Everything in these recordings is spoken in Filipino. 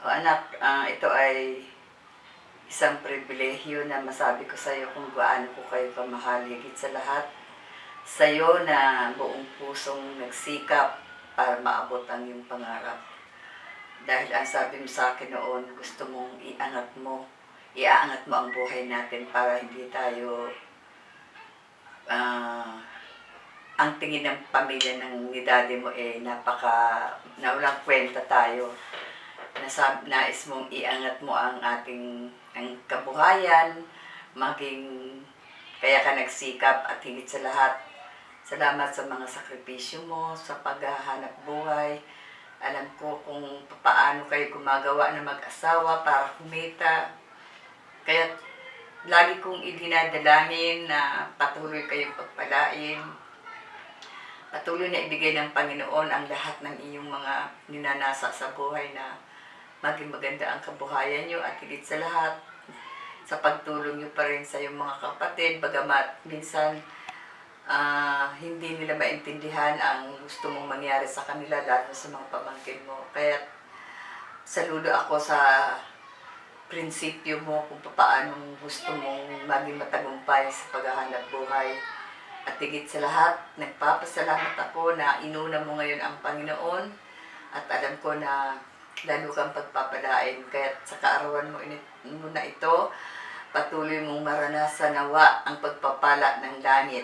O anak, ito ay isang pribilehyo na masabi ko sa iyo kung gaano ko kayo kamahal. Higit sa lahat, sa iyo na buong pusong nagsikap para maabot ang iyong pangarap. Dahil ang sabi mo sa akin noon, gusto mong iaangat mo ang buhay natin para hindi tayo ang tingin ng pamilya ng ni daddy mo na walang kwenta tayo. Nais mong iangat mo ang ang kabuhayan, kaya ka nagsikap at higit sa lahat, salamat sa mga sakripisyo mo, sa paghahanap buhay. Alam ko kung paano kayo gumagawa na mag-asawa para kumita. Kaya lagi kong idinadalangin na patuloy kayong pagpalain. Patuloy na ibigay ng Panginoon ang lahat ng iyong mga ninanasa sa buhay na maging maganda ang kabuhayan nyo at higit sa lahat sa pagtulong nyo pa rin sa iyong mga kapatid, bagamat minsan hindi nila maintindihan ang gusto mong mangyari sa kanila, lalo sa mga pamangkin mo. Kaya saludo ako sa prinsipyo mo kung paano gusto mong maging matagumpay sa paghahanap buhay. At higit sa lahat, nagpapasalamat ako na inuna mo ngayon ang Panginoon at alam ko na lalo kang pagpapalain. Kaya sa kaarawan mo na ito, patuloy mong maranasan nawa ang pagpapala ng langit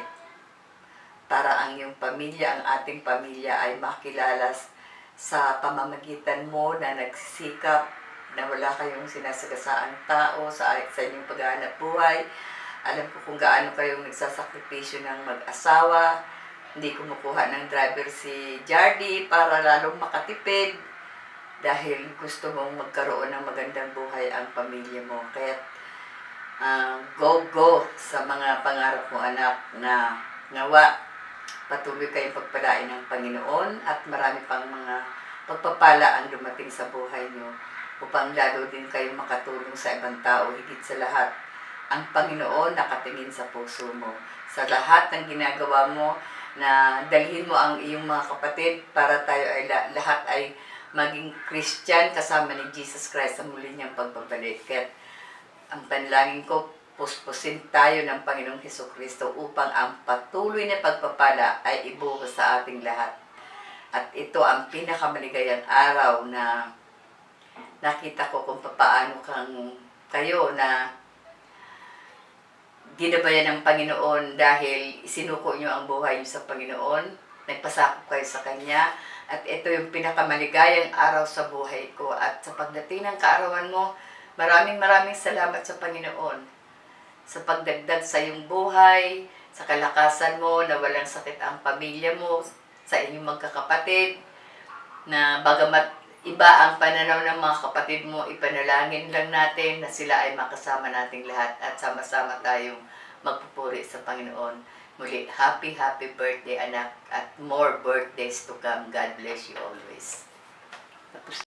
para ang iyong pamilya, ang ating pamilya ay makilala sa pamamagitan mo na nagsisikap, na wala kayong sinasagasaang tao sa inyong paghahanap buhay. Alam ko kung gaano kayong nagsasakripisyo ng mag-asawa. Hindi kumukuha ng driver si Jardy para lalong makatipid dahil gusto mong magkaroon ng magandang buhay ang pamilya mo. Kaya go sa mga pangarap mo, anak, na nawa patuloy kayong pagpalain ng Panginoon at marami pang mga pagpapala ang dumating sa buhay nyo upang lalo din kayong makatulong sa ibang tao. Higit sa lahat, ang Panginoon nakatingin sa puso mo. Sa lahat ng ginagawa mo, na dalhin mo ang iyong mga kapatid para tayo ay lahat ay maging Christian kasama ni Jesus Christ sa muli niyang pagbabalik. Kaya ang panalangin ko, puspusin tayo ng Panginoong Hesukristo upang ang patuloy na pagpapala ay ibuhos sa ating lahat. At ito ang pinakamaligayang araw na nakita ko kung paano kayo na ginabayan ng Panginoon dahil isinuko nyo ang buhay nyo sa Panginoon, nagpasakop kayo sa Kanya, at ito yung pinakamaligayang araw sa buhay ko. At sa pagdating ng kaarawan mo, maraming salamat sa Panginoon sa pagdagdag sa iyong buhay, sa kalakasan mo, na walang sakit ang pamilya mo, sa inyong magkakapatid, na bagamat iba ang pananaw ng mga kapatid mo, ipanalangin lang natin na sila ay makasama nating lahat at sama-sama tayong magpupuri sa Panginoon. Muli, happy birthday, anak, at more birthdays to come. God bless you always.